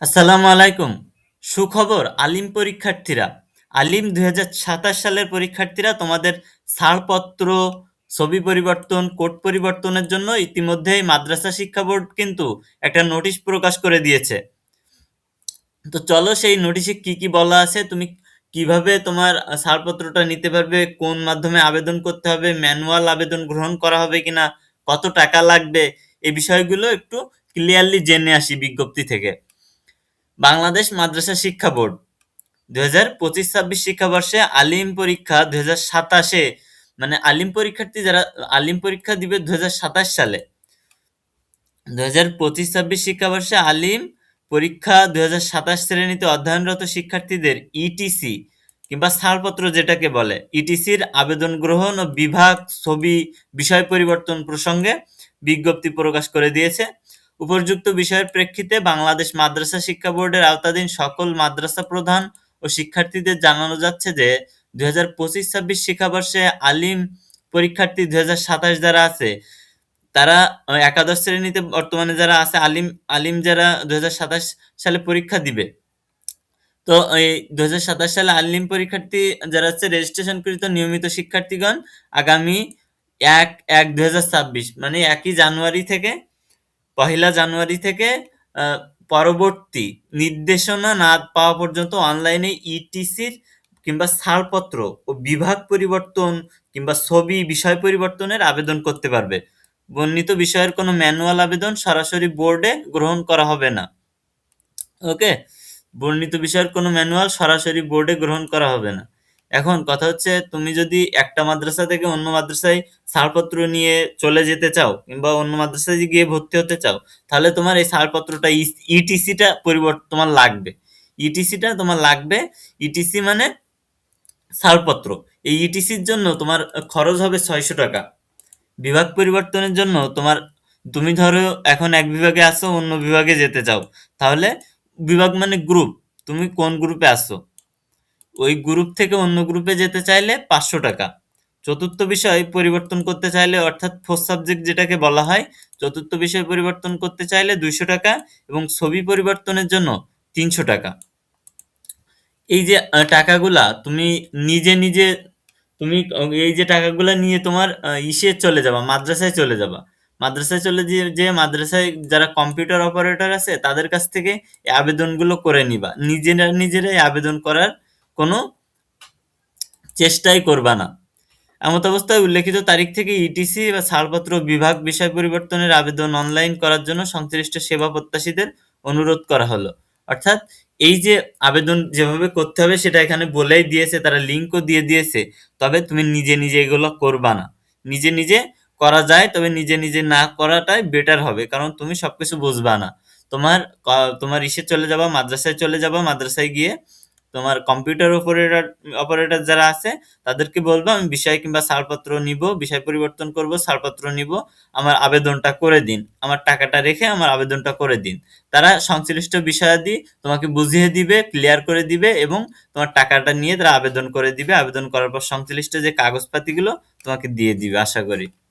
আসসালামু আলাইকুম। সুখবর আলিম পরীক্ষার্থীরা। আলিম ২০২৭ সালের পরীক্ষার্থীরা তোমাদের ছাড়পত্র, ছবি পরিবর্তন, কোড পরিবর্তনের জন্য ইতিমধ্যেই মাদ্রাসা শিক্ষা বোর্ড কিন্তু একটা নোটিশ প্রকাশ করে দিয়েছে। তো চলো সেই নোটিশে কি কি বলা আছে, তুমি কিভাবে তোমার ছাড়পত্রটা নিতে পারবে, কোন মাধ্যমে আবেদন করতে হবে, ম্যানুয়াল আবেদন গ্রহণ করা হবে কিনা, কত টাকা লাগবে, এই বিষয়গুলো একটু ক্লিয়ারলি জেনে আসি বিজ্ঞপ্তি থেকে। বাংলাদেশ মাদ্রাসা শিক্ষা বোর্ড ২০২৫-২৬ শিক্ষাবর্ষে আলিম পরীক্ষা ২০২৭-এ, মানে আলিম পরীক্ষার্থী যারা আলিম পরীক্ষা দিবে ২০২৭ সালে, ২০২৫-২৬ শিক্ষাবর্ষে আলিম পরীক্ষা ২০২৭ শ্রেণীতে অধ্যয়নরত শিক্ষার্থীদের ইটিসি কিংবা ছাড়পত্র যেটাকে বলে ইটিসির আবেদন গ্রহণ ও বিভাগ, ছবি, বিষয় পরিবর্তন প্রসঙ্গে বিজ্ঞপ্তি প্রকাশ করে দিয়েছে। উপর্যুক্ত বিষয়ের প্রেক্ষিতে বাংলাদেশ মাদ্রাসা শিক্ষা বোর্ডের আওতাধীন সকল মাদ্রাসা প্রধান ও শিক্ষার্থীদের জানানো যাচ্ছে যে ২০২৫-২৬ শিক্ষাবর্ষে আলিম পরীক্ষার্থী ২০২৭ যারা আছে, তারা একাদশ শ্রেণীতে বর্তমানে যারা আছে, আলিম আলিম যারা ২০২৭ সালে পরীক্ষা দিবে, তো এই ২০২৭ সালে আলিম পরীক্ষার্থী যারা হচ্ছে রেজিস্ট্রেশনকৃত নিয়মিত শিক্ষার্থীগণ আগামী ১/১/২০২৬ মানে ১ই জানুয়ারি থেকে, পহেলা জানুয়ারি থেকে পরবর্তী নির্দেশনা না পাওয়া পর্যন্ত অনলাইনে ইটিসির কিংবা ছাড়পত্র ও বিভাগ পরিবর্তন কিংবা ছবি, বিষয় পরিবর্তনের আবেদন করতে পারবে। বর্ণিত বিষয়ের কোনো ম্যানুয়াল আবেদন সরাসরি বোর্ডে গ্রহণ করা হবে না। ওকে, বর্ণিত বিষয়ের কোনো ম্যানুয়াল সরাসরি বোর্ডে গ্রহণ করা হবে না। এখন কথা হচ্ছে, তুমি যদি একটা মাদ্রাসা থেকে অন্য মাদ্রাসায় ছাড়পত্র নিয়ে চলে যেতে চাও কিংবা অন্য মাদ্রাসায় গিয়ে ভর্তি হতে চাও, তাহলে তোমার এই ছাড়পত্রটা ইটিসিটা তোমার লাগবে। ইটিসিটা তোমার লাগবে। ইটিসি মানে ছাড়পত্র। এই ইটিসির জন্য তোমার খরচ হবে ৬০০ টাকা। বিভাগ পরিবর্তনের জন্য তুমি ধরো এখন এক বিভাগে আছো, অন্য বিভাগে যেতে চাও, তাহলে বিভাগ মানে গ্রুপ, তুমি কোন গ্রুপে আছো, ওই গ্রুপ থেকে অন্য গ্রুপে যেতে চাইলে ৫০০ টাকা। চতুর্থ বিষয় পরিবর্তন করতে চাইলে, অর্থাৎ ফোর্থ সাবজেক্ট যেটাকে বলা হয়, চতুর্থ বিষয় পরিবর্তন করতে চাইলে ২০০ টাকা এবং ছবি পরিবর্তনের জন্য ৩০০ টাকা। এই যে টাকাগুলা তুমি নিজে নিজে, তুমি এই যে টাকাগুলা নিয়ে তোমার ইসে চলে যাবা, মাদ্রাসায় চলে যাবা। মাদ্রাসায় চলে যে মাদ্রাসায় যারা কম্পিউটার অপারেটর আছে তাদের কাছ থেকে এই আবেদনগুলো করে নিবা। নিজেরাই আবেদন করার কোনো চেষ্টাই করবা না। এমত অবস্থায় উল্লেখিত তারিখ থেকে ইটিসি বা ছাড়পত্র, বিভাগ, বিষয় পরিবর্তনের আবেদন অনলাইন করার জন্য সংশ্লিষ্ট সেবা প্রত্যাশীদের অনুরোধ করা হলো। অর্থাৎ এই যে আবেদন যেভাবে করতে হবে সেটা এখানে বলেই দিয়েছে, তারা লিঙ্কও দিয়ে দিয়েছে। তবে তুমি নিজে নিজে এগুলো করবা না। নিজে নিজে করা যায়, তবে নিজে নিজে না করাটাই বেটার হবে, কারণ তুমি সবকিছু বুঝবা না। তোমার ইসে চলে যাবা, মাদ্রাসায় চলে যাবা। মাদ্রাসায় গিয়ে তোমার কম্পিউটার অপারেটর অপারেটর যারা আছে তাদেরকে বলবো, আমি বিষয় কিংবা ছাড়পত্র নিব, বিষয় পরিবর্তন করব, ছাড়পত্র নিব, আমার আবেদনটা করে দিন, আমার টাকাটা রেখে আমার আবেদনটা করে দিন। তারা সংশ্লিষ্ট বিষয়াদি তোমাকে বুঝিয়ে দিবে, ক্লিয়ার করে দিবে এবং তোমার টাকাটা নিয়ে তারা আবেদন করে দিবে। আবেদন করার পর সংশ্লিষ্ট যে কাগজপাতিগুলো তোমাকে দিয়ে দিবে, আশা করি।